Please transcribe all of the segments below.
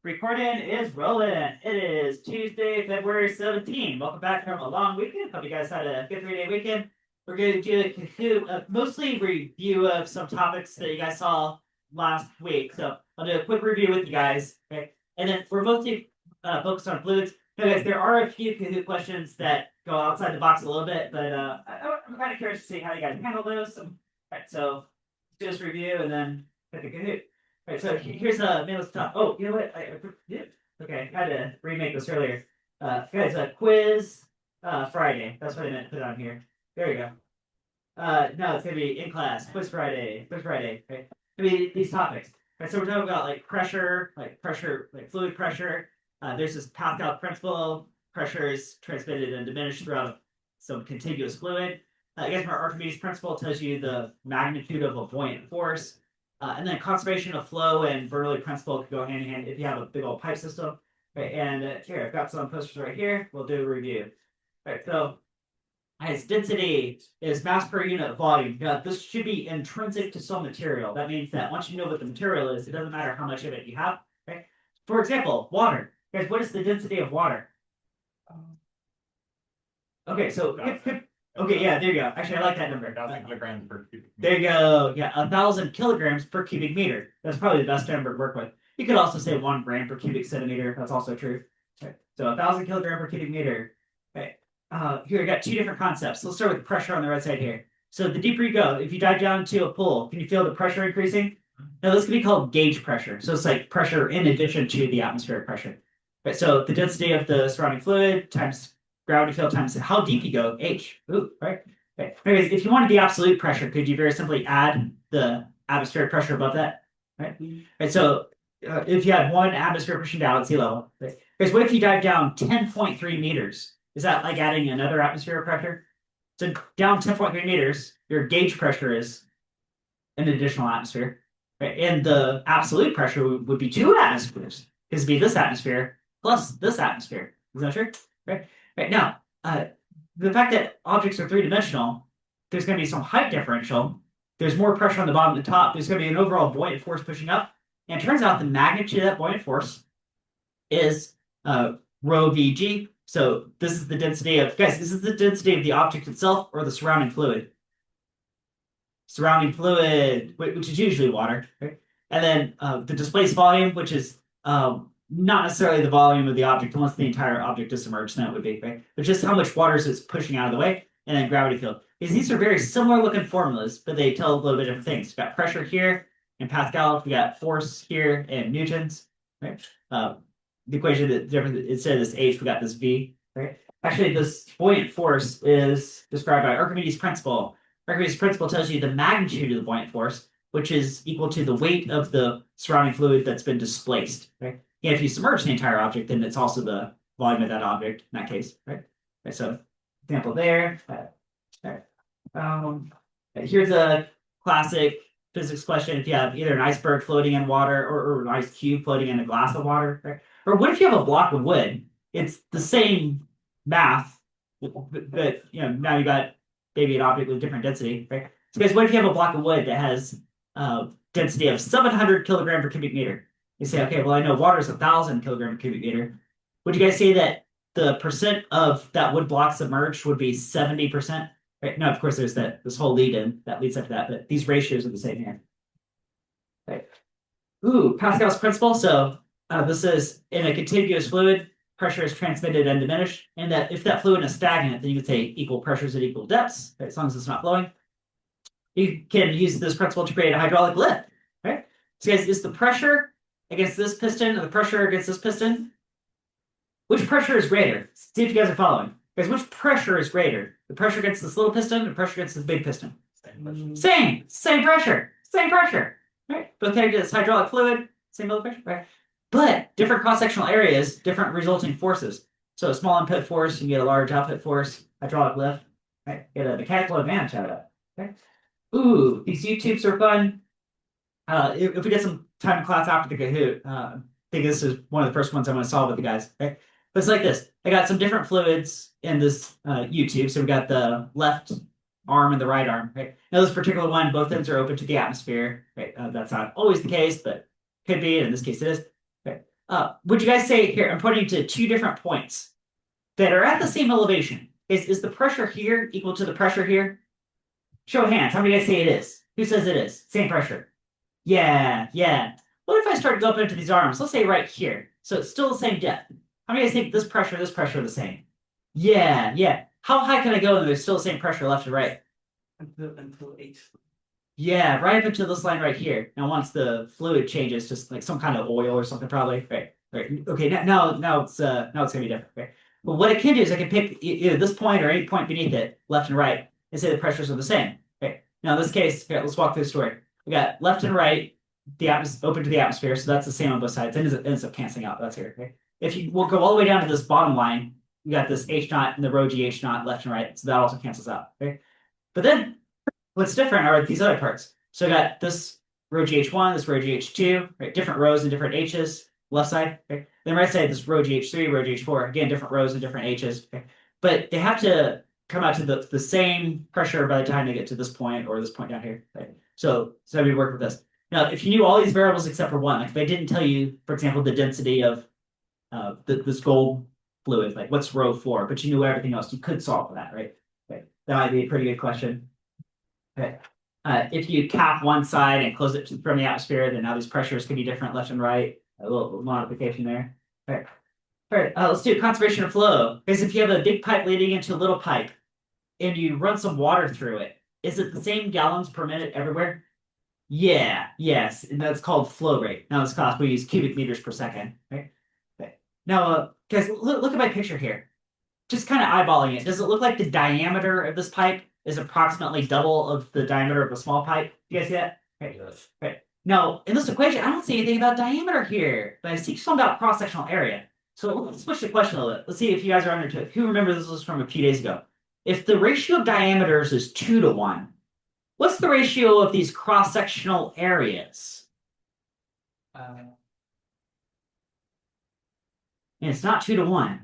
Recording is rolling. It is Tuesday, February 17th. Welcome back from a long weekend. Hope you guys had a good 3-day weekend. We're going to do a Kahoot, mostly review of some topics that you guys saw last week. So I'll do a quick review with you guys. Okay, and then we're mostly focused on fluids. Now, guys, there are a few Kahoot questions that go outside the box a little bit, but I'm kind of curious to see how you guys handle those. So let's do this review and then hit the Kahoot. All right, so here's the middle stuff. Oh, you know what? Yeah. Okay, I had to remake this earlier. Guys, quiz Friday. That's what I meant to put on here. There we go. No, it's gonna be in class. Quiz Friday. Quiz Friday. Okay. I mean these topics. All right, so we're talking about like pressure, like fluid pressure. There's this Pascal principle. Pressure is transmitted and diminished throughout some contiguous fluid. I guess our Archimedes principle tells you the magnitude of a buoyant force. And then conservation of flow and Bernoulli principle could go hand in hand if you have a big old pipe system. Right, and here, I've got some posters right here. We'll do a review. All right, so its density is mass per unit volume. Now, this should be intrinsic to some material. That means that once you know what the material is, it doesn't matter how much of it you have. Right? For example, water. Guys, what is the density of water? Okay, so okay, yeah, there you go. Actually, I like that number. 1,000 kilograms per cubic There meter. you go. Yeah, 1,000 kilograms per cubic meter. That's probably the best number to work with. You could also say 1 gram per cubic centimeter. That's also true. Okay. So 1,000 kilogram per cubic meter. Okay. Here, I got two different concepts. Let's start with the pressure on the right side here. So the deeper you go, if you dive down to a pool, can you feel the pressure increasing? Now this can be called gauge pressure. So it's like pressure in addition to the atmospheric pressure. Right, so the density of the surrounding fluid times gravity field times how deep you go, h. Ooh, right? Okay. Anyways, if you wanted the absolute pressure, could you very simply add the atmospheric pressure above that? Right? Right. So if you had one atmospheric pressure down at sea level, right? Because what if you dive down 10.3 meters? Is that like adding another atmospheric pressure? So down 10.3 meters, your gauge pressure is an additional atmosphere. Right? And the absolute pressure would be two atmospheres. Because it'd be this atmosphere plus this atmosphere. Is that true? Right? Right. Now, the fact that objects are three-dimensional, there's going to be some height differential. There's more pressure on the bottom and the top. There's going to be an overall buoyant force pushing up. And it turns out the magnitude of that buoyant force is rho vg. So this is the density of, guys, this is the density of the object itself or the surrounding fluid. Surrounding fluid, which is usually water. Right? And then the displaced volume, which is not necessarily the volume of the object, unless the entire object is submerged, then it would be, right? But just how much water is pushing out of the way, and then gravity field. Because these are very similar looking formulas, but they tell a little bit different things. We've got pressure here in Pascal, we got force here in Newtons, right? The equation that different instead of this H, we got this V, right? Actually, this buoyant force is described by Archimedes' principle. Archimedes' principle tells you the magnitude of the buoyant force, which is equal to the weight of the surrounding fluid that's been displaced, right? Yeah, if you submerge the entire object, then it's also the volume of that object in that case, right? Okay, so example there. Here's a classic physics question. If you have either an iceberg floating in water or an ice cube floating in a glass of water, right? Or what if you have a block of wood? It's the same math, but now you got maybe an object with different density, right? So guys, what if you have a block of wood that has density of 700 kilogram per cubic meter? You say, okay, well, I know water is 1,000 kilogram per cubic meter. Would you guys say that the percent of that wood block submerged would be 70%? Right? No, of course, there's this whole lead-in that leads up to that, but these ratios are the same here. Right. Ooh, Pascal's principle. So this is in a contiguous fluid, pressure is transmitted and diminished, and that if that fluid is stagnant, then you could say equal pressures at equal depths, right, as long as it's not flowing. You can use this principle to create a hydraulic lift, right? So guys, is the pressure against this piston or the pressure against this piston? Which pressure is greater? See if you guys are following. Guys, which pressure is greater? The pressure against this little piston or the pressure against this big piston? Same pressure. Same pressure. Right? Both connected to this hydraulic fluid, same level pressure, right? But different cross-sectional areas, different resulting forces. So a small input force, you get a large output force, hydraulic lift, right? Get a mechanical advantage out of that. Okay. Ooh, these YouTubes are fun. If we get some time in class after the Kahoot, I think this is one of the first ones I'm going to solve with the guys. Okay, but it's like this. I got some different fluids in this YouTube. So we got the left arm and the right arm. Right. Now this particular one, both ends are open to the atmosphere. Right. That's not always the case, but could be. And in this case, it is. Okay. would you guys say here? I'm pointing to two different points that are at the same elevation. Is the pressure here equal to the pressure here? Show of hands. How many of you guys say it is? Who says it is? Same pressure. Yeah, yeah. What if I start to go up into these arms? Let's say right here. So it's still the same depth. How many of you guys think this pressure are the same? Yeah, yeah. How high can I go and there's still the same pressure left and right? Until 8. Yeah, right up into this line right here. Now, once the fluid changes, just like some kind of oil or something, probably. Right, right. Okay, now it's gonna be different. Right. But what I can do is I can pick either this point or any point beneath it, left and right, and say the pressures are the same. Okay. Now, in this case, here, let's walk through the story. We got left and right, the open to the atmosphere, so that's the same on both sides. It ends up canceling out. That's here. Okay. If you will go all the way down to this bottom line, you got this H naught and the rho g H naught left and right, so that also cancels out. Okay. But then what's different are these other parts. So I got this row GH1, this row GH2, right? Different rows and different H's, left side. Right? Then right side, this row GH3, row GH4, again, different rows and different H's. Okay? But they have to come out to the same pressure by the time they get to this point or this point down here. Right? So we work with this. Now, if you knew all these variables except for one, like if I didn't tell you, for example, the density of this gold fluid, like what's row 4, but you knew everything else, you could solve for that, right? Okay. That might be a pretty good question. Okay. If you cap one side and close it from the atmosphere, then now these pressures can be different left and right. A little modification there. All right. All right. Let's do conservation of flow. Because if you have a big pipe leading into a little pipe and you run some water through it, is it the same gallons per minute everywhere? Yeah. Yes. And that's called flow rate. Now, this class, we use cubic meters per second. Right. Okay. Now, guys, look at my picture here. Just kind of eyeballing it. Does it look like the diameter of this pipe is approximately double of the diameter of a small pipe? You guys see that? Okay. Yes. Okay. Now, in this equation, I don't see anything about diameter here, but I see something about cross-sectional area. So let's switch the question a little bit. Let's see if you guys are under to it. Who remembers this was from a few days ago? If the ratio of diameters is 2 to 1, what's the ratio of these cross-sectional areas? And it's not 2 to 1.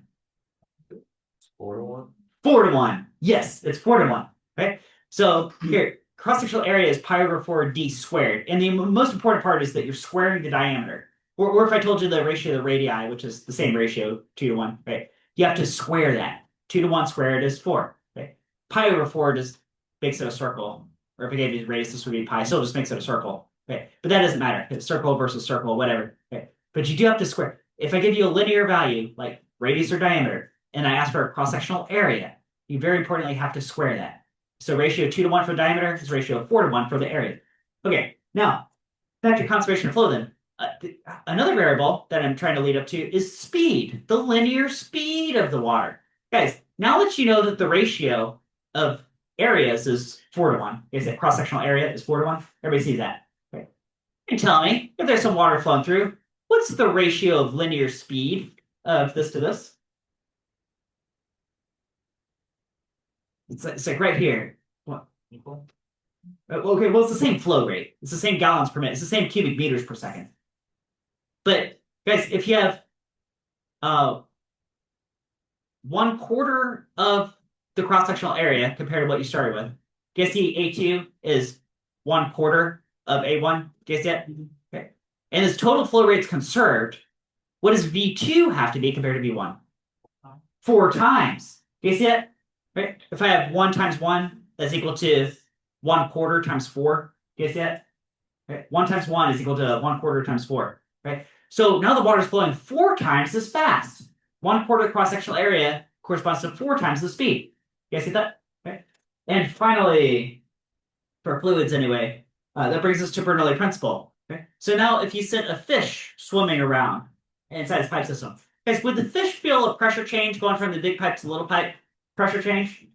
4 to 1. 4 to 1. Yes, it's 4 to 1. Right? So here, cross-sectional area is pi over 4 d squared. And the most important part is that you're squaring the diameter. Or if I told you the ratio of the radii, which is the same ratio, 2 to 1, right? You have to square that. 2 to 1 squared is 4. Right? Pi over 4 just makes it a circle. Or if I gave you the radius, this would be pi. So it just makes it a circle. Okay? But that doesn't matter. It's circle versus circle, whatever. Okay? But you do have to square. If I give you a linear value, like radius or diameter, and I ask for a cross-sectional area, you very importantly have to square that. So ratio 2 to 1 for the diameter is ratio 4 to 1 for the area. Okay, now, back to conservation of flow then. Another variable that I'm trying to lead up to is speed, the linear speed of the water. Guys, now that you know that the ratio of areas is 4 to 1, is that cross-sectional area is 4 to 1? Everybody sees that. Okay. And tell me, if there's some water flowing through, what's the ratio of linear speed of this to this? It's like right here. What? Equal? Okay, well, it's the same flow rate. It's the same gallons per minute. It's the same cubic meters per second. But guys, if you have 1/4 of the cross-sectional area compared to what you started with, do you guys see A2 is 1/4 of A1? Do you guys see that? Okay. And as total flow rate's conserved, what does V2 have to be compared to V1? 4 times. Do you see that? Right? If I have 1 times 1, that's equal to 1/4 times 4. Do you see that? Right? 1 times 1 is equal to 1/4 times 4. Right? So now the water is flowing 4 times as fast. 1/4 cross-sectional area corresponds to 4 times the speed. You guys see that? Right? And finally, for fluids anyway, that brings us to Bernoulli principle. Okay? So now if you sent a fish swimming around inside this pipe system, guys, would the fish feel a pressure change going from the big pipe to the little pipe? Pressure change?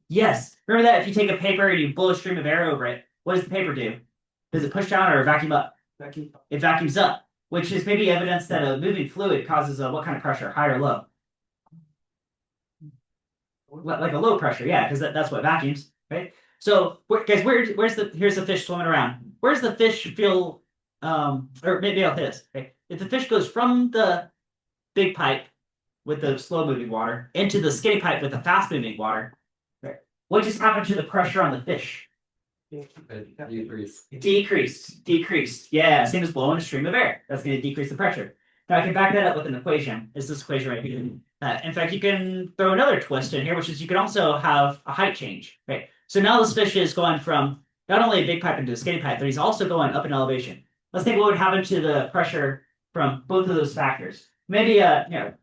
Yes. Remember that if you take a paper and you blow a stream of air over it, what does the paper do? Does it push down or vacuum up? Vacuum. It vacuums up, which is maybe evidence that a moving fluid causes what kind of pressure? High or low? Like a low pressure, yeah, because that's what vacuums, right? So, guys, here's the fish swimming around. Where's the fish feel? Or maybe I'll hit this. Okay? If the fish goes from the big pipe with the slow moving water into the skinny pipe with the fast moving water, right? What just happened to the pressure on the fish? Decrease. Decreased. Yeah, same as blowing a stream of air. That's going to decrease the pressure. Now I can back that up with an equation. Is this equation right here? In fact, you can throw another twist in here, which is you can also have a height change, right? So now this fish is going from not only a big pipe into a skinny pipe, but he's also going up in elevation. Let's think what would happen to the pressure from both of those factors. Maybe, I'm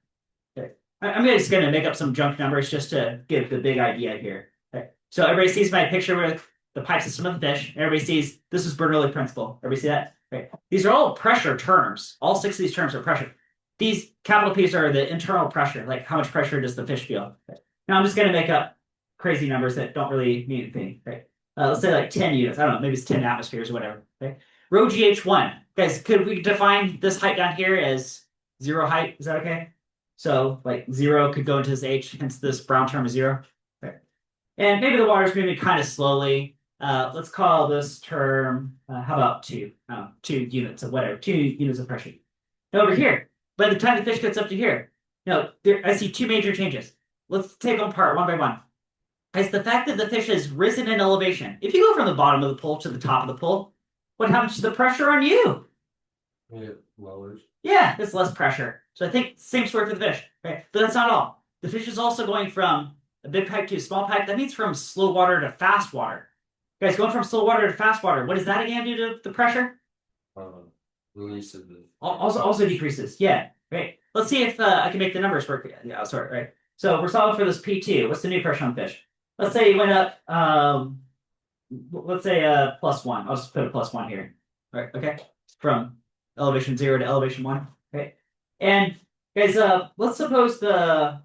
just going to make up some junk numbers just to give the big idea here. Okay. So everybody sees my picture with the pipe system of the fish. Everybody sees this is Bernoulli principle. Everybody see that? Right. These are all pressure terms. All 6 of these terms are pressure. These capital P's are the internal pressure, like how much pressure does the fish feel. Okay. Now I'm just going to make up crazy numbers that don't really mean anything. Right. Let's say like 10 units. I don't know, maybe it's 10 atmospheres or whatever. Okay. Rho GH1. Guys, could we define this height down here as 0 height? Is that okay? So like 0 could go into this H, hence this brown term is 0. Okay. And maybe the water's moving kind of slowly. Let's call this term, how about 2? 2 units of whatever, 2 units of pressure. Now over here, by the time the fish gets up to here, I see 2 major changes. Let's take them apart one by one. It's the fact that the fish has risen in elevation. If you go from the bottom of the pool to the top of the pool, what happens to the pressure on you? It lowers. Yeah, it's less pressure. So I think same story for the fish. Right? But that's not all. The fish is also going from a big pipe to a small pipe. That means from slow water to fast water. Guys, going from slow water to fast water, what does that again do to the pressure? Releases the Also decreases. Yeah. Right. Let's see if I can make the numbers work. Yeah, sorry. Right. So we're solving for this P2. What's the new pressure on the fish? Let's say it went up. Let's say +1. I'll just put a +1 here. All right. Okay. From elevation 0 to elevation 1. Okay. And guys, let's suppose the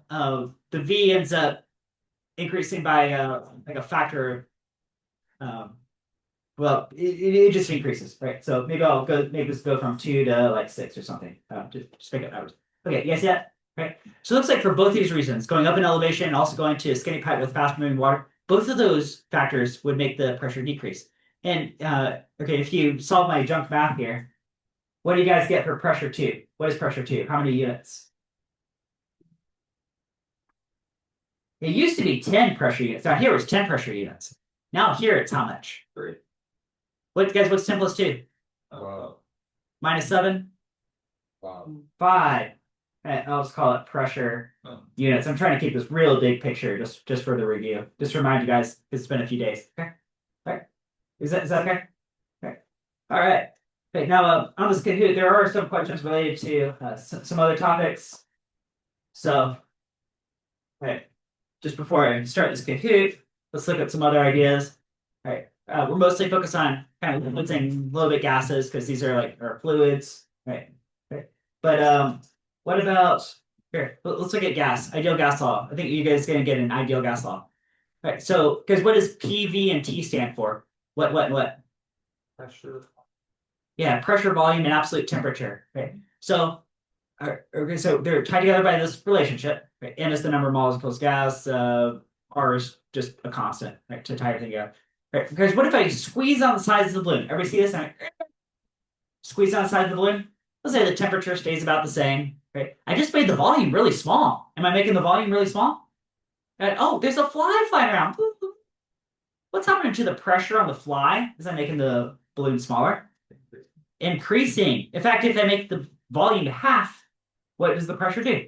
V ends up increasing by like a factor. Well, it just increases, right? So maybe I'll make this go from 2 to like 6 or something. Just make up numbers. Okay, you guys see that? Right. So it looks like for both these reasons, going up in elevation and also going to a skinny pipe with fast moving water, both of those factors would make the pressure decrease. And okay, if you solve my junk math here, what do you guys get for pressure 2? What is pressure 2? How many units? It used to be 10 pressure units. Now here it's 10 pressure units. Now here it's how much? 3. What's 10 plus 2? Minus 7? 5. I'll just call it pressure units. I'm trying to keep this real big picture just for the review. Just to remind you guys, it's been a few days. Okay. All right. Is that okay? Okay. All right. Okay. Now on this Kahoot, there are some questions related to some other topics. So, okay. Just before I start this Kahoot, let's look at some other ideas. All right. We're mostly focused on kind of liquids and a little bit gases because these are like our fluids, right? Okay. But what about here? Let's look at gas. Ideal gas law. I think you guys are gonna get an ideal gas law. All right. So, because what does P, V, and T stand for? What? Pressure. Yeah, pressure, volume, and absolute temperature. Right. So, okay. So they're tied together by this relationship. Right? N is the number of molecules gas. R is just a constant, right? To tie everything together. Right. Because what if I squeeze on the sides of the balloon? Everybody see this? Squeeze on the side of the balloon. Let's say the temperature stays about the same. Right? I just made the volume really small. Am I making the volume really small? Oh, there's a fly flying around. What's happening to the pressure on the fly? Is that making the balloon smaller? Increasing. In fact, if I make the volume half, what does the pressure do?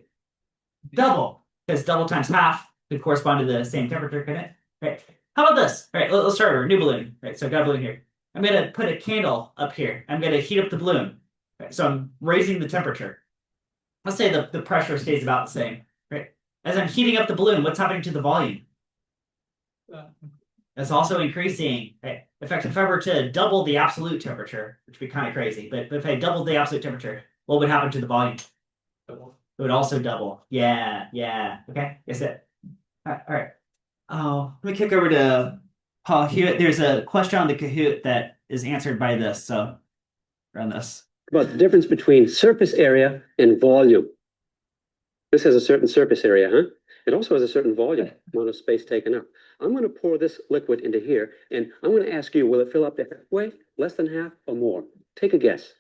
Double. Because double times half could correspond to the same temperature, couldn't it? Right. How about this? All right, let's start over. New balloon. Right, so I got a balloon here. I'm going to put a candle up here. I'm going to heat up the balloon. Right, so I'm raising the temperature. Let's say the pressure stays about the same. Right. As I'm heating up the balloon, what's happening to the volume? It's also increasing. Right. In fact, if I were to double the absolute temperature, which would be kind of crazy, but if I doubled the absolute temperature, what would happen to the volume? Double. It would also double. Yeah. Okay, guess it. All right. Oh, let me kick over to Paul Hewitt. There's a question on the Kahoot that is answered by this, so run this. About the difference between surface area and volume. This has a certain surface area, huh? It also has a certain volume, amount of space taken up. I'm going to pour this liquid into here, and I'm going to ask you, will it fill up to halfway, less than half, or more? Take a guess.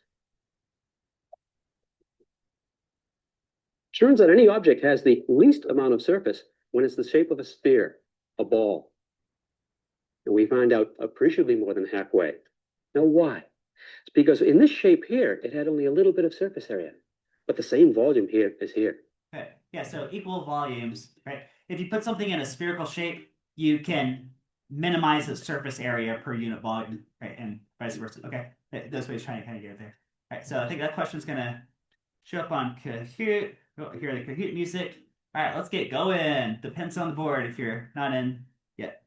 Turns out any object has the least amount of surface when it's the shape of a sphere, a ball. And we find out appreciably more than halfway. Now, why? It's because in this shape here, it had only a little bit of surface area. but the same volume here is here. Okay. Yeah, so equal volumes, right? If you put something in a spherical shape, you can minimize the surface area per unit volume, right? And vice versa. Okay. That's what he's trying to kind of get there. All right. So I think that question's gonna show up on Kahoot. Oh, hear the Kahoot music. All right, let's get going. Depends on the board if you're not in yet.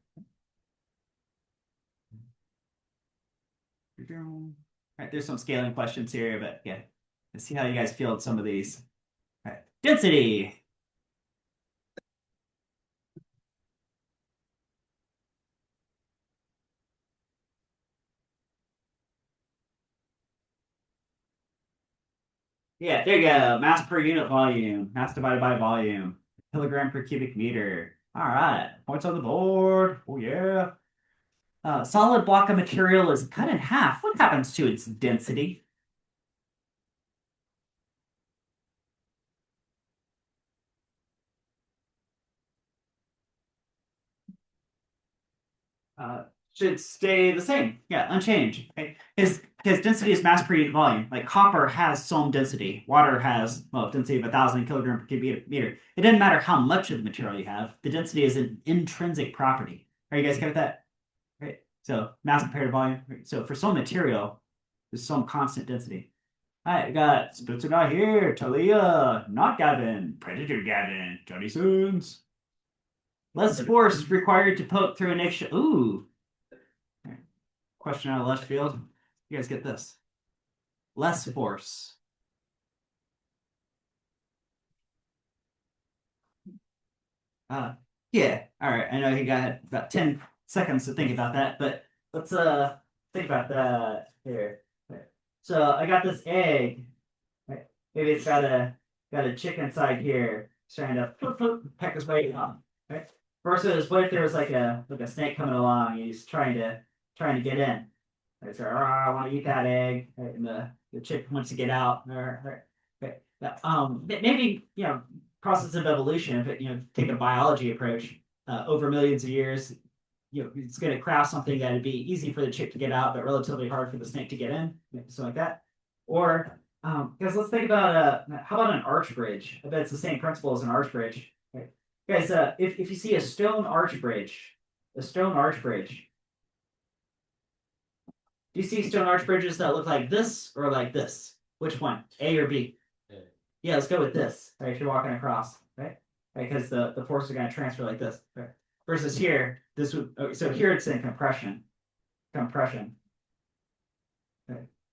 All right, there's some scaling questions here, but yeah, let's see how you guys feel at some of these. All right, density. Yeah, there you go. Mass per unit volume. Mass divided by volume. Kilogram per cubic meter. All right. Points on the board. Oh, yeah. Solid block of material is cut in half. What happens to its density? Should stay the same. Yeah, unchanged. Okay? His density is mass per unit volume. Like copper has some density. Water has, well, density of 1,000 kilogram per cubic meter. It doesn't matter how much of the material you have. The density is an intrinsic property. Are you guys good with that? Right. So mass compared to volume. So for some material, there's some constant density. All right, we got Spencer not here, Talia, not Gavin, Predator Gavin, Johnny Sins. Less force required to poke through an eggshell. Ooh. Question out of left field. You guys get this. Less force. Yeah. All right. I know you got about 10 seconds to think about that, but let's think about that here. Okay. So I got this egg. Right? Maybe it's got a chick inside here. It's trying to peck his way up. Right? Versus what if there was like a snake coming along and he's trying to get in. Right? So I want to eat that egg. Right? And the chick wants to get out. Right? Okay. Maybe process of evolution. If it, take a biology approach over millions of years, it's going to craft something that would be easy for the chick to get out, but relatively hard for the snake to get in, something like that. Or guys, let's think about how about an arch bridge? I bet it's the same principle as an arch bridge. Right? Guys, if you see a stone arch bridge, do you see stone arch bridges that look like this or like this? Which one? A or B? Yeah, let's go with this. Right, if you're walking across, right? Because the force is going to transfer like this. Right? Versus here, this would so here it's in compression. Right?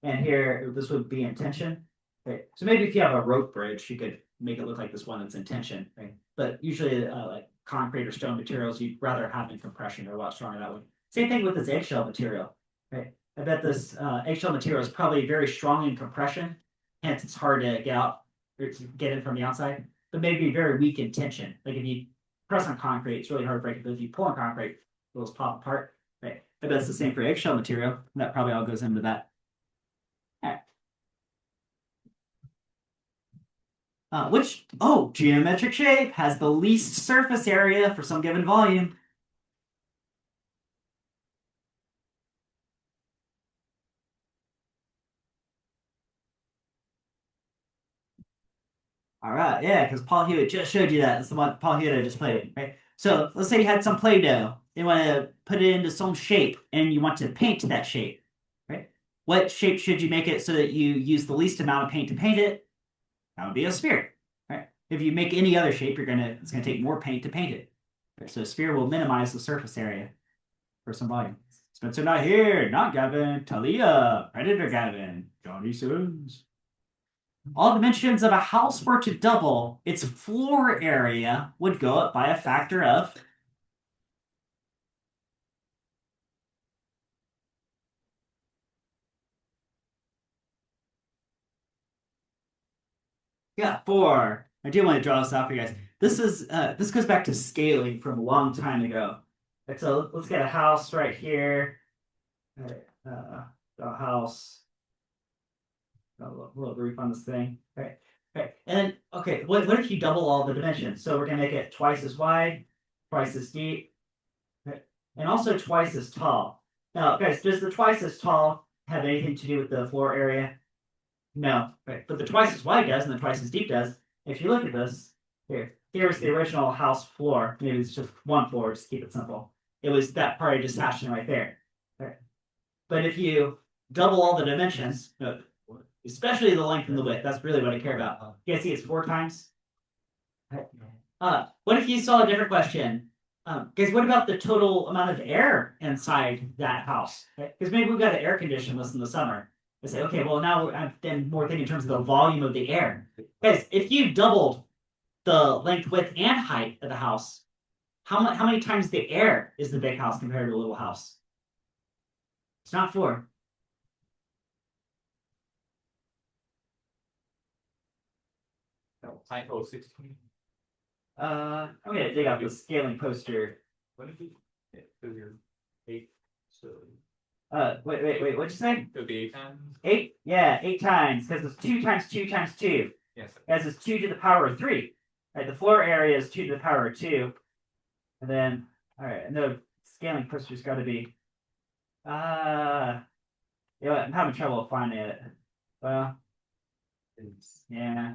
And here this would be in tension. Right? So maybe if you have a rope bridge, you could make it look like this one that's in tension. Right? But usually, like concrete or stone materials, you'd rather have in compression. They're a lot stronger that way. Same thing with this eggshell material. Right? I bet this eggshell material is probably very strong in compression. Hence, it's hard to get out or to get in from the outside. But maybe very weak in tension. Like if you press on concrete, it's really hard to break it. But if you pull on concrete, it'll pop apart. Right? I bet it's the same for eggshell material. That probably all goes into that. All right. Which geometric shape has the least surface area for some given volume? All right, yeah, because Paul Hewitt just showed you that. That's the one Paul Hewitt just played, right? So let's say you had some Play-Doh. You want to put it into some shape, and you want to paint that shape, right? What shape should you make it so that you use the least amount of paint to paint it? That would be a sphere, right? If you make any other shape, it's gonna take more paint to paint it. Right? So a sphere will minimize the surface area for some volume. Spencer not here, not Gavin, Talia, Predator Gavin, Johnny Sins. All dimensions of a house were to double, its floor area would go up by a factor of. Yeah, 4. I do want to draw this out for you guys. This goes back to scaling from a long time ago. Right, so let's get a house right here. All right, a house. Got a little roof on this thing. Okay. Okay. And okay, what if you double all the dimensions? So we're gonna make it twice as wide, twice as deep, okay, and also twice as tall. Now, guys, does the twice as tall have anything to do with the floor area? No, right. But the twice as wide does and the twice as deep does. If you look at this, here's the original house floor. Maybe it's just one floor, just keep it simple. It was that part I just hashed in right there. Right. But if you double all the dimensions, especially the length and the width, that's really what I care about. You guys see it's 4 times? What if you saw a different question? Guys, what about the total amount of air inside that house? Because maybe we've got an air conditionless in the summer. I say, okay, well now I'm then more thinking in terms of the volume of the air. Guys, if you doubled the length, width, and height of the house, how many times the air is the big house compared to a little house? It's not 4. Typo 16. I'm gonna dig out the scaling poster. What if you? Yeah, because you're 8. So Wait. What'd you say? it'll be 8 times. 8? Yeah, 8 times because it's 2 times 2 times 2. Yes. As it's 2 to the power of 3. Right, the floor area is 2 to the power of 2. And then, all right, and the scaling poster's got to be. Yeah, I'm having trouble finding it. Well, yeah,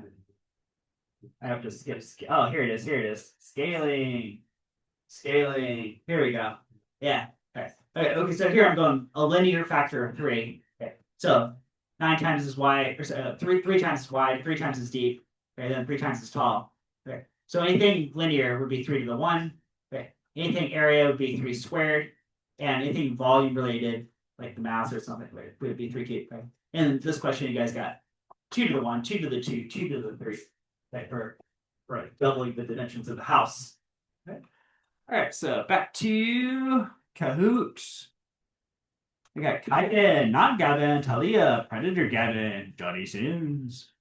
I have to skip. Oh, here it is. Here it is. Scaling. Scaling. Here we go. Yeah. Okay. Okay. So here I'm going a linear factor of 3. Okay. So 9 times as wide, or three times as wide, 3 times as deep. Okay. Then 3 times as tall. Okay. So anything linear would be 3 to the 1. Okay. Anything area would be 3 squared, and anything volume related, like the mass or something, would be 3 cubed. Okay. And this question, you guys got 2 to the 1, 2 to the 2, 2 to the 3. Okay. For doubling the dimensions of the house. Okay. All right, so back to Kahoot. We got Kaiden, not Gavin, Talia, Predator Gavin, Johnny Sims.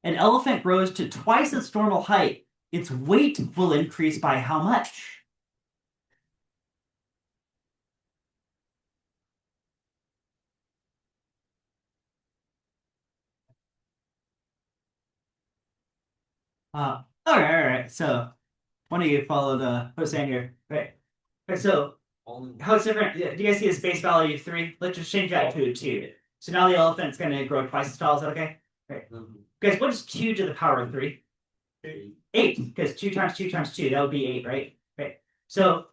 An elephant grows to twice its normal height. Its weight will increase by how much? All right. So one of you followed Hossein here, right? Right, so how it's different? Do you guys see a space value of 3? Let's just change that to a 2. So now the elephant's going to grow twice as tall. Is that okay? Right. Guys, what is 2 to the power of 3? 8, because 2 times 2 times 2, that would be 8, right? Right. So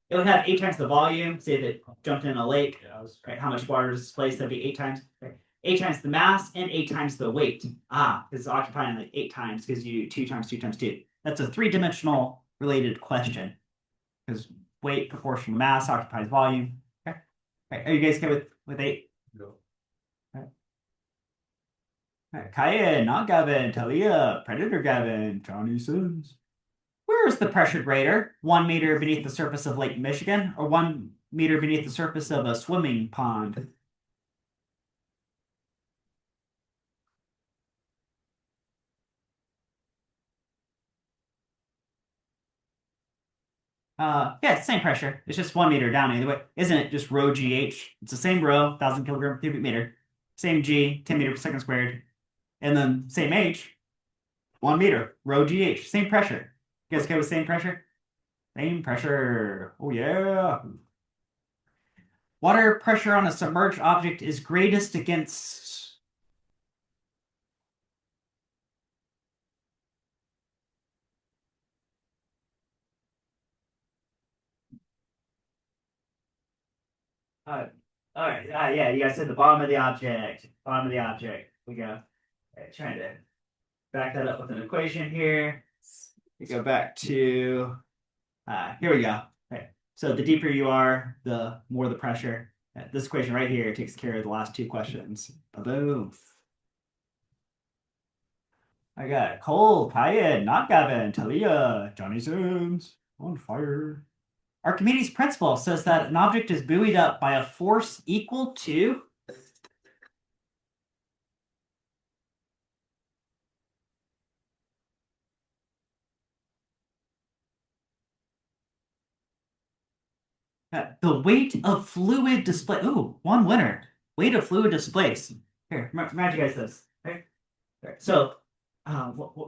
it would have 8 times the volume. Say if it jumped in a lake, right? How much water is displaced? That'd be 8 times. Right? 8 times the mass and 8 times the weight. Because it's occupying like 8 times because you do 2 times 2 times 2. That's a 3-dimensional related question. Because weight, proportion to mass, occupies volume. Okay. Right. Are you guys okay with 8? No. Kaya, not Gavin, Talia, Predator Gavin, Johnny Sims. Where is the pressure greater? 1 meter beneath the surface of Lake Michigan or 1 meter beneath the surface of a swimming pond? Yeah, it's the same pressure. It's just 1 meter down either way. Isn't it just rho GH? It's the same rho, 1,000 kilogram per cubic meter. Same G, 10 meter per second squared. And then same H, 1 meter, rho GH. Same pressure. You guys okay with same pressure? Same pressure. Oh, yeah. Water pressure on a submerged object is greatest against. All right. Yeah, you guys said the bottom of the object. Bottom of the object. We go. Okay, trying to back that up with an equation here. We go back to. Here we go. Okay. So the deeper you are, the more the pressure. This equation right here takes care of the last 2 questions. Boom. I got Cole, Kaya, not Gavin, Talia, Johnny Sims, on fire. Archimedes' principle says that an object is buoyed up by a force equal to. The weight of fluid displaced. Ooh, one winner. Weight of fluid displaced. Here, remind you guys this. Okay. So,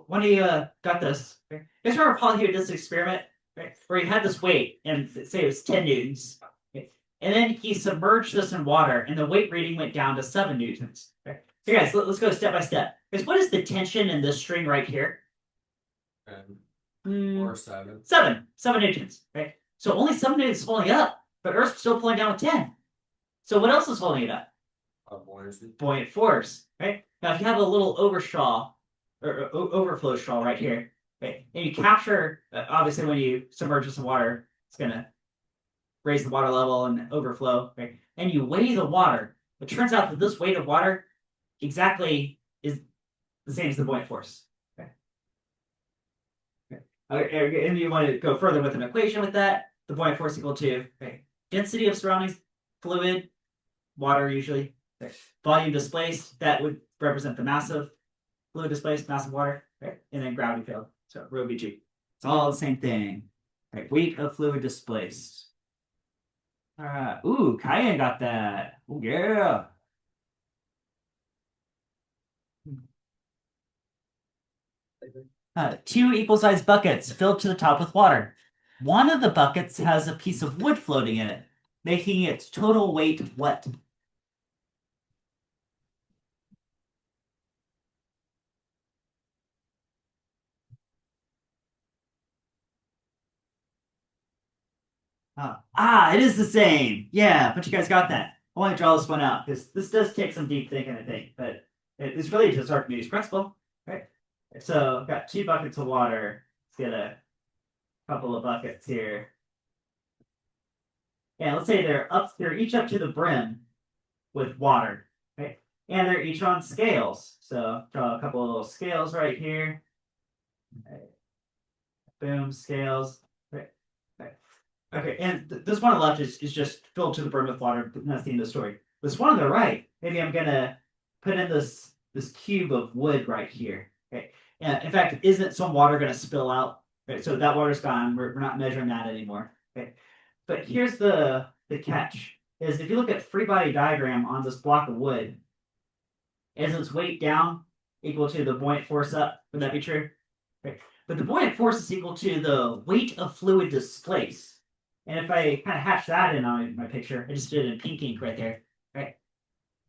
when he got this, okay? You guys remember Paul here did this experiment, right? Where he had this weight, and say it was 10 newtons, okay? And then he submerged this in water, and the weight rating went down to 7 newtons. Okay? So guys, let's go step by step. Because what is the tension in this string right here? Or 7. 7 newtons, right? So only 7 newtons is holding it up, but Earth's still pulling down with 10. So what else is holding it up? Buoyancy. Buoyant force, right? Now, if you have a little overstraw or overflow straw right here, right, and you capture, obviously, when you submerge in some water, it's gonna raise the water level and overflow, right? And you weigh the water. It turns out that this weight of water exactly is the same as the buoyant force. Okay. And you want to go further with an equation with that. The buoyant force equal to density of surrounding fluid, water usually, volume displaced, that would represent the mass of fluid displaced, mass of water, right? And then gravity field, so rho vg. It's all the same thing. Right, weight of fluid displaced. All right. Ooh, Kyan got that. Oh yeah. Two equal-sized buckets filled to the top with water. One of the buckets has a piece of wood floating in it, making its total weight what? It is the same. Yeah, but you guys got that. I want to draw this one out because this does take some deep thinking, I think, but it's really just Archimedes' principle, right? So I've got 2 buckets of water. Let's get a couple of buckets here. Yeah, let's say they're each up to the brim with water, right? And they're each on scales. So draw a couple of little scales right here. Right. Boom, scales. Right. Right. Okay, and this one on the left is just filled to the brim with water. That's the end of the story. This one on the right, maybe I'm gonna put in this cube of wood right here. Okay. Yeah, in fact, isn't some water gonna spill out? Right, so that water's gone. We're not measuring that anymore. Okay. But here's the catch: is if you look at free body diagram on this block of wood, is its weight down equal to the buoyant force up? Would that be true? Right. But the buoyant force is equal to the weight of fluid displaced. And if I kind of hatch that in on my picture, I just did it in pink ink right there, right?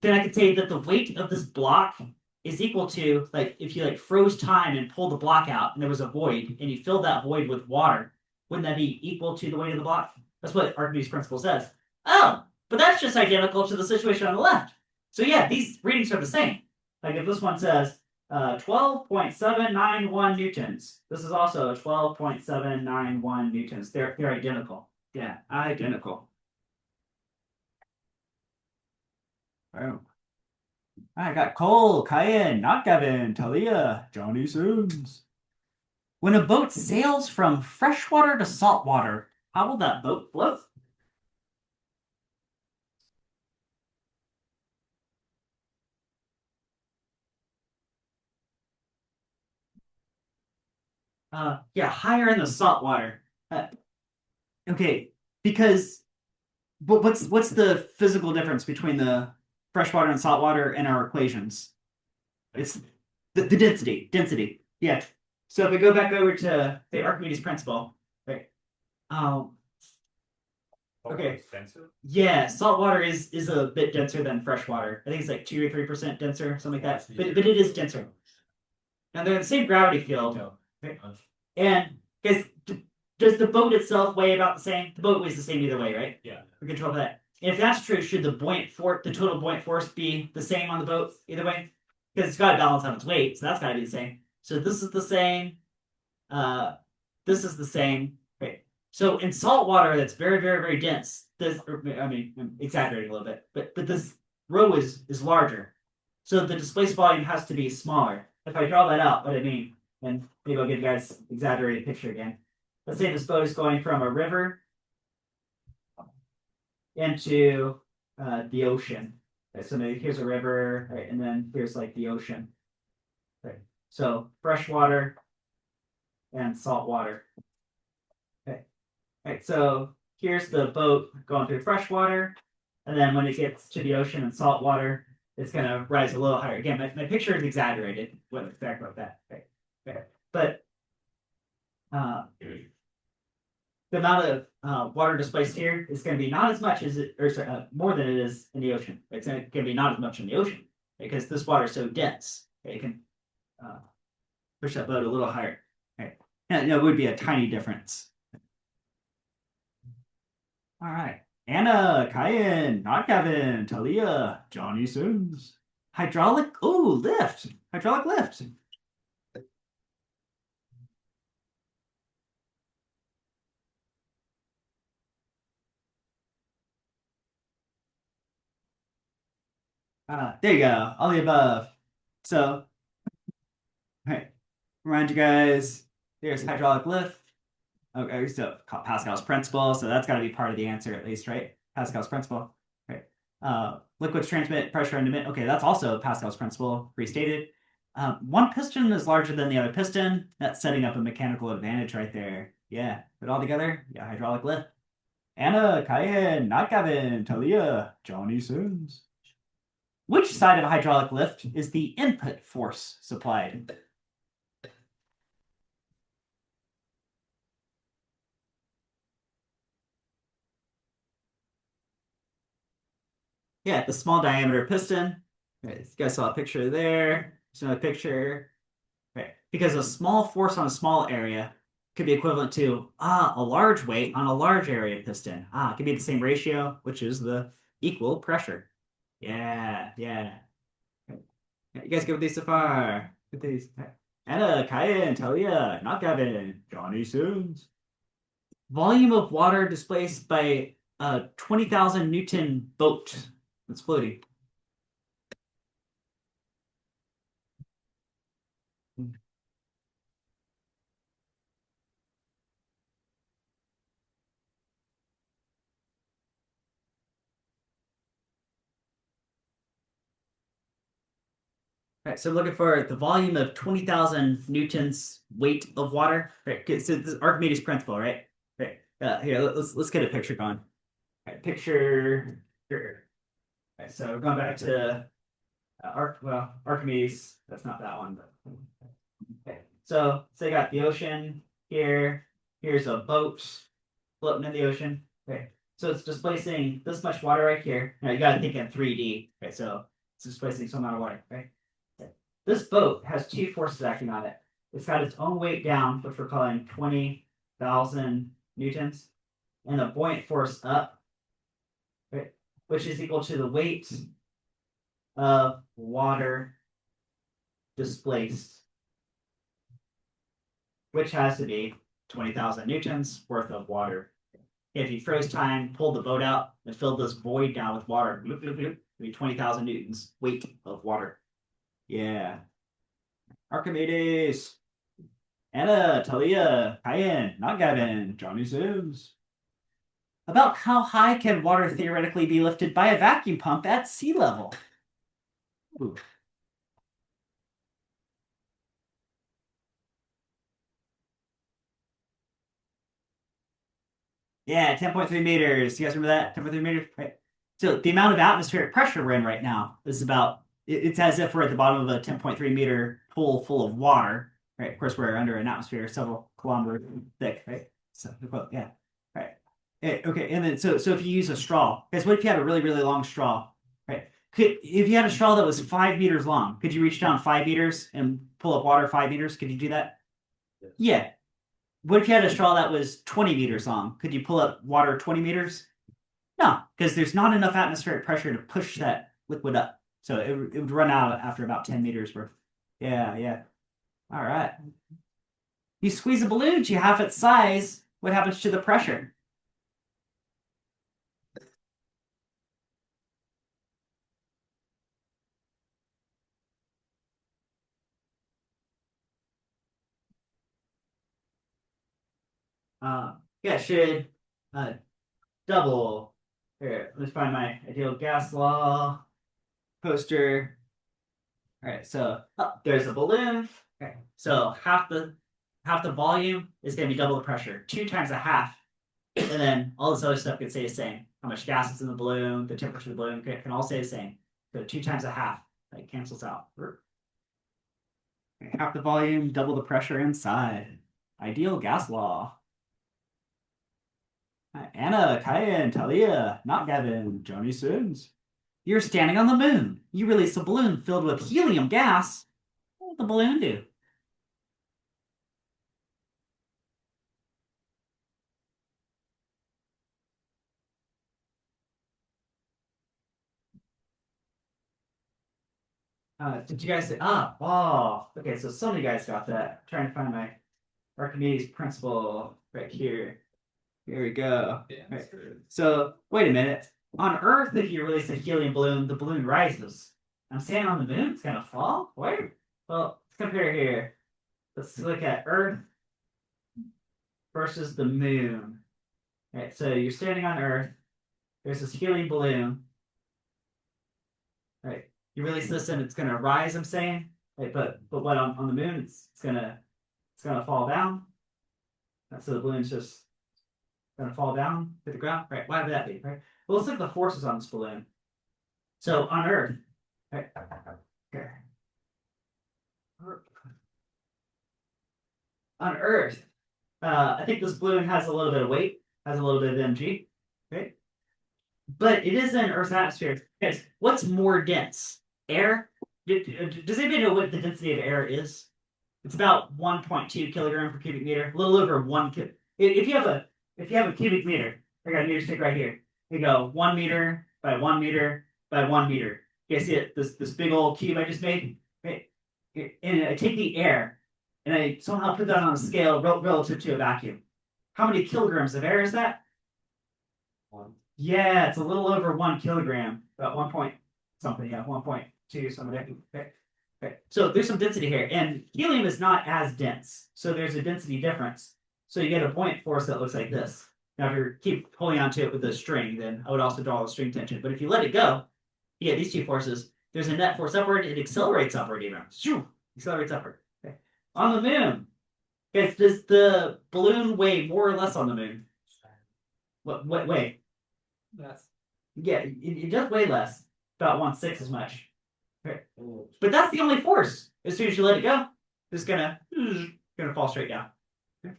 Then I could say that the weight of this block is equal to, like, if you froze time and pulled the block out and there was a void and you filled that void with water, wouldn't that be equal to the weight of the block? That's what Archimedes' principle says. Oh, but that's just identical to the situation on the left. So yeah, these readings are the same. Like if this one says 12.791 newtons, this is also 12.791 newtons. They're identical. Yeah, identical. Oh. I got Cole, Cayenne, not Gavin, Talia, Johnny Sins. When a boat sails from freshwater to saltwater, how will that boat float? Yeah, higher in the saltwater. Okay, because what's the physical difference between the freshwater and saltwater in our equations? It's the density. Density. Yeah. So if we go back over to the Archimedes principle, right? Okay. Yeah, salt water is a bit denser than fresh water. I think it's like 2 or 3% denser, something like that. But it is denser. Now they're in the same gravity field. Right? And guys, does the boat itself weigh about the same? The boat weighs the same either way, right? Yeah. We control that. And if that's true, should the total buoyant force be the same on the boat either way? Because it's got to balance out its weight, so that's got to be the same. So this is the same. This is the same. Right. So in salt water that's very, very, very dense, I'm exaggerating a little bit, but this rho is larger. So the displaced volume has to be smaller. If I draw that out, what I mean, and maybe I'll give you guys an exaggerated picture again. Let's say this boat is going from a river into the ocean. Okay, so maybe here's a river, right, and then here's like the ocean. Right. So freshwater and salt water. Okay. Right. So here's the boat going through freshwater, and then when it gets to the ocean and salt water, it's gonna rise a little higher. Again, my picture is exaggerated. What exactly about that? Okay. Okay. But the amount of water displaced here is going to be not as much as more than it is in the ocean. It's going to be not as much in the ocean. because this water is so dense. Okay, it can push that boat a little higher. Okay. And it would be a tiny difference. All right. Anna, Kyan, not Kevin, Talia, Johnny Sims. Hydraulic, lift. Hydraulic lift. There you go. All the above. So, hey, remind you guys, there's hydraulic lift. Okay, so Pascal's principle. So that's got to be part of the answer at least, right? Pascal's principle. Right. Liquids transmit pressure and emit. Okay, that's also Pascal's principle, restated. One piston is larger than the other piston. That's setting up a mechanical advantage right there. Yeah, put it all together. Yeah, hydraulic lift. Anna, Kyan, not Gavin, Talia, Johnny Sims. Which side of a hydraulic lift is the input force supplied? Yeah, the small diameter piston. Right, you guys saw a picture there. There's another picture. Right. Because a small force on a small area could be equivalent to a large weight on a large area piston. It could be the same ratio, which is the equal pressure. Yeah, yeah. You guys good with these so far? With these. Anna, Kyan, Talia, not Gavin, Johnny Sims. Volume of water displaced by a 20,000 Newton boat that's floating. Right, so looking for the volume of 20,000 newtons weight of water. Right, so this is Archimedes principle, right? Right. Here, let's get a picture going. Right, picture here. Right, so we're going back to Archimedes. That's not that one, but okay. So you got the ocean here. Here's a boat floating in the ocean. Okay. So it's displacing this much water right here. Now you got to think in 3D. Right. So it's displacing some amount of water. Right. This boat has two forces acting on it. It's got its own weight down, which we're calling 20,000 newtons, and a buoyant force up, right, which is equal to the weight of water displaced, which has to be 20,000 newtons worth of water. If you froze time, pulled the boat out, and filled this void down with water, bloop, bloop, bloop, it'd be 20,000 newtons weight of water. Yeah. Archimedes. Anna, Talia, Kyan, not Gavin, Johnny Sims. About how high can water theoretically be lifted by a vacuum pump at sea level? Ooh. Yeah, 10.3 meters. You guys remember that? 10.3 meters? Right. So the amount of atmospheric pressure we're in right now is about, it's as if we're at the bottom of a 10.3-meter pool full of water. Right. Of course, we're under an atmosphere several kilometers thick. Right. So, yeah. Right. Okay. And then, so if you use a straw, guys, what if you had a really, really long straw? Right. If you had a straw that was 5 meters long, could you reach down 5 meters and pull up water 5 meters? Could you do that? Yes. Yeah. What if you had a straw that was 20 meters long? Could you pull up water 20 meters? No, because there's not enough atmospheric pressure to push that liquid up. So it would run out after about 10 meters worth. Yeah, yeah. All right. You squeeze a balloon to half its size, what happens to the pressure? Yeah, should uh, double. Here, let's find my ideal gas law poster. All right, so there's a balloon. Okay, so half the volume is going to be double the pressure, 2 times a half, and then all this other stuff can stay the same. How much gas is in the balloon, the temperature of the balloon can all stay the same. So 2 times a half, that cancels out. Okay, half the volume, double the pressure inside. Ideal gas law. Anna, Kyan, Talia, not Gavin, Johnny Sims. You're standing on the moon. You release a balloon filled with helium gas. What will the balloon do? Did you guys say, oh, okay, so some of you guys got that. I'm trying to find my Archimedes principle right here. Here we go. Yeah. Right. So, wait a minute. On Earth, if you release a helium balloon, the balloon rises. I'm saying on the moon, it's going to fall? Where? Well, let's compare here. Let's look at Earth versus the moon. All right, so you're standing on Earth. There's this helium balloon. Right. You release this and it's gonna rise, I'm saying. Right, but what on the moon it's gonna fall down. So the balloon's just gonna fall down to the ground. Right. Why would that be? Right. Well, let's look at the forces on this balloon. So on Earth, right, okay. On Earth, I think this balloon has a little bit of weight, has a little bit of mg, right? But it is in Earth's atmosphere. Guys, what's more dense? Air? Does anybody know what the density of air is? It's about 1.2 kilogram per cubic meter, a little over one. If you have a cubic meter, I got a meter stick right here. You go 1 meter by 1 meter by 1 meter. You guys see it? This big old cube I just made, right? And I take the air and I somehow put that on a scale relative to a vacuum. How many kilograms of air is that? One. Yeah, it's a little over 1 kilogram, about 1 point something, yeah, 1.2 something. Okay. Okay. So there's some density here, and helium is not as dense, so there's a density difference. So you get a buoyant force that looks like this. Now, if you keep pulling onto it with the string, then I would also draw the string tension. But if you let it go, you get these two forces. There's a net force upward. It accelerates upward even. Shoo! Accelerates upward. Okay. On the moon, guys, does the balloon weigh more or less on the moon? What weigh? That's Yeah, it does weigh less, about 1/6 as much. Okay. But that's the only force. As soon as you let it go, it's gonna fall straight down. Okay.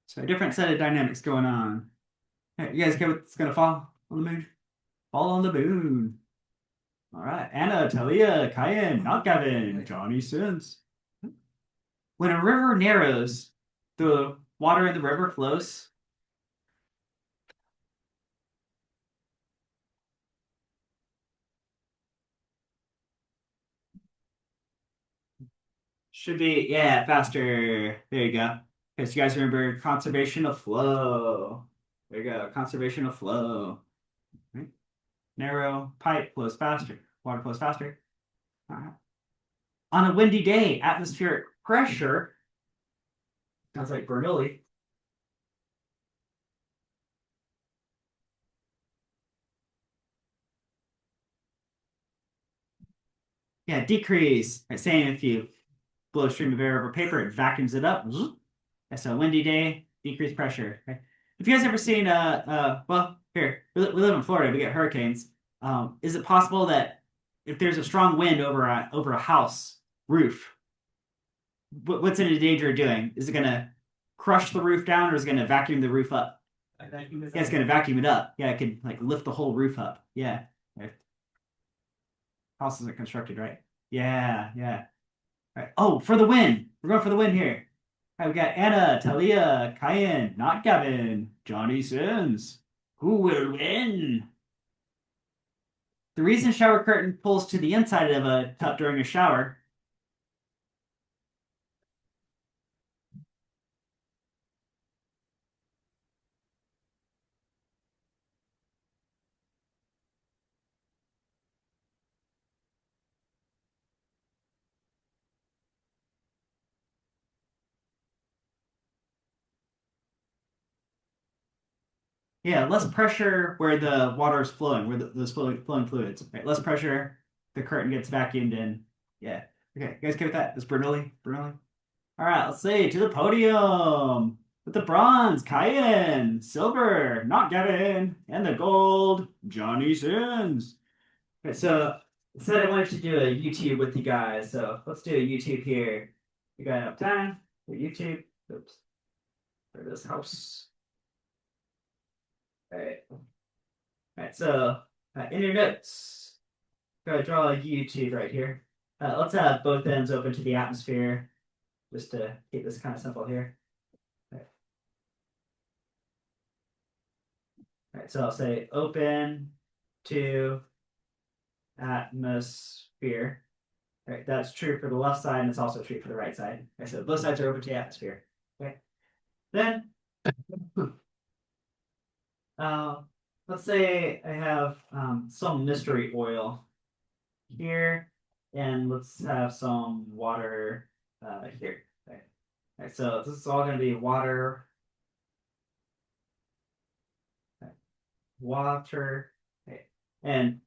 So a different set of dynamics going on. Hey, you guys get what's gonna fall on the moon? Fall on the moon. All right, Anna, Talia, Kyan, not Gavin, Johnny Sins. When a river narrows, the water in the river flows. Should be, yeah, faster. There you go. Because you guys remember conservation of flow. There you go, conservation of flow. Right? Narrow pipe flows faster. Water flows faster. All right. On a windy day, atmospheric pressure, sounds like Bernoulli. Yeah, decrease. Right, same if you blow a stream of air over paper, it vacuums it up. That's a windy day, decreased pressure. Okay. Have you guys ever seen well, here, we live in Florida, we get hurricanes. Is it possible that if there's a strong wind over a house roof, what's it in danger of doing? Is it gonna crush the roof down or is it gonna vacuum the roof up? Yeah, it's gonna vacuum it up. Yeah, it could like lift the whole roof up. Yeah. Right. Houses are constructed, right? Yeah, yeah. All right. Oh, for the win. We're going for the win here. All right, we got Anna, Talia, Kyan, not Gavin, Johnny Sins. Who will win? The reason shower curtain pulls to the inside of a tub during a shower. Yeah, less pressure where the water is flowing, where those flowing fluids. Right, less pressure, the curtain gets vacuumed in. Yeah. Okay, you guys okay with that? This Bernoulli? Bernoulli? All right, let's see. To the podium. With the bronze, Kyan. Silver, not Gavin. And the gold, Johnny Sins. Okay, so I said I wanted to do a YouTube with you guys, so let's do a YouTube here. You got enough time? Do YouTube. Oops. There this helps. All right. All right, so In your notes, go draw a U-tube right here. Let's have both ends open to the atmosphere, just to keep this kind of simple here. All right, so I'll say open to atmosphere. All right, that's true for the left side, and it's also true for the right side. Okay, so both sides are open to the atmosphere. Okay, then let's say I have some mystery oil here, and let's have some water here. Okay. All right, so this is all going to be water. Water. Okay. And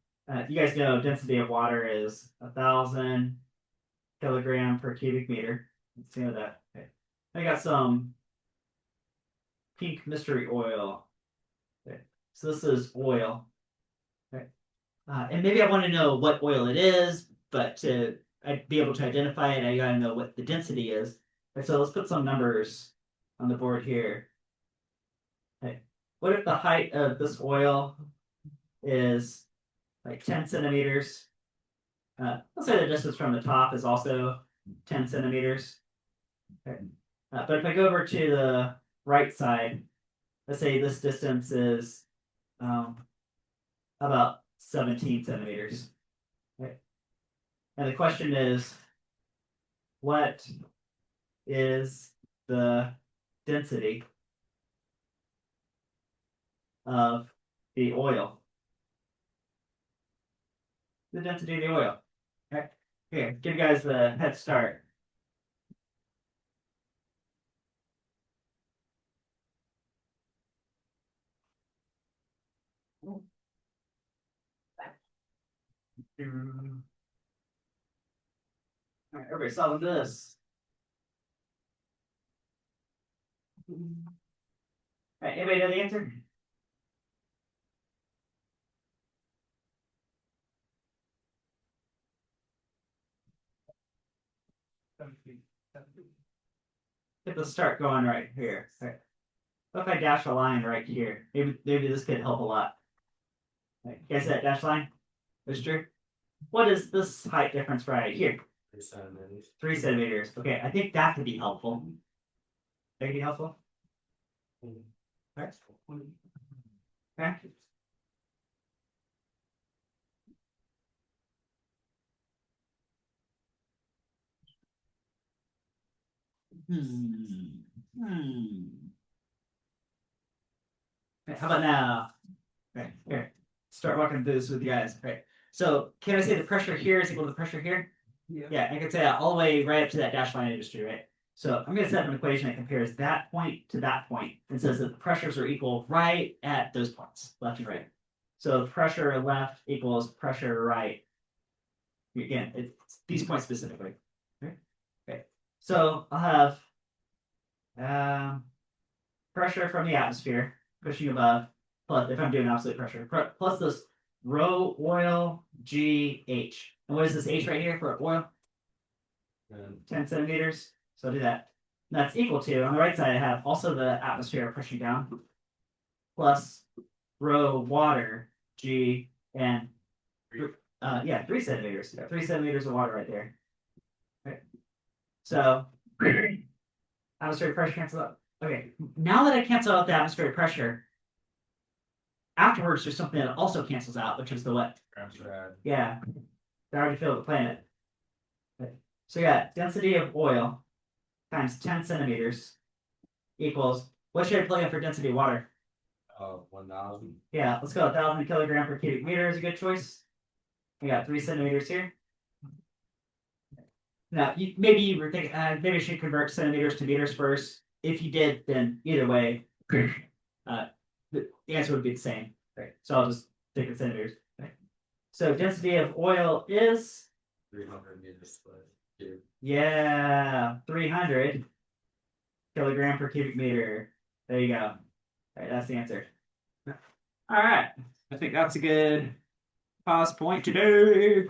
you guys know density of water is 1,000 kilogram per cubic meter. Let's see that. Okay. I got some pink mystery oil. Okay. So this is oil. Okay. And maybe I want to know what oil it is, but to be able to identify it, I gotta know what the density is. Okay, so let's put some numbers on the board here. Okay. What if the height of this oil is like 10 centimeters? Let's say the distance from the top is also 10 centimeters. Okay. But if I go over to the right side, let's say this distance is about 17 centimeters. Okay. And the question is, what is the density of the oil? The density of the oil. Okay. Here, give you guys the head start. All right, everybody solve this. All right, anybody know the answer? Get the start going right here. All right. What if I dash a line right here? Maybe this could help a lot. All right, you guys see that dash line? That's true. What is this height difference right here? 3 centimeters. 3 centimeters. Okay, I think that could be helpful. That could be helpful. All right. Okay. Okay, how about now? Okay, here. Start walking through this with you guys. Right. So can I say the pressure here is equal to the pressure here? Yeah, I could say that all the way right up to that dash line industry, right? So I'm going to set up an equation that compares that point to that point and says that the pressures are equal right at those points, left and right. So pressure left equals pressure right. Again, it's these points specifically. Okay. Okay. So I'll have pressure from the atmosphere pushing above, plus if I'm doing absolute pressure, plus this rho oil GH. And what is this H right here for oil? 10 centimeters. So I'll do that. And that's equal to, on the right side, I have also the atmosphere pushing down, plus rho water G and 3 centimeters. Yeah, 3 centimeters of water right there. Okay. So atmospheric pressure cancels out. Okay, now that I cancel out the atmospheric pressure, afterwards there's something that also cancels out, which is the what? Yeah, gravity field of the planet. Okay. So yeah, density of oil times 10 centimeters equals, what should I plug in for density of water? 1,000. Yeah, let's go 1,000 kilogram per cubic meter is a good choice. We got 3 centimeters here. Now, maybe you were thinking, maybe I should convert centimeters to meters first. If you did, then either way, the answer would be the same. Right. So I'll just take the centimeters. Right. So density of oil is 300 meters per cube. Yeah, 300 kilogram per cubic meter. There you go. All right, that's the answer. All right, I think that's a good pause point today.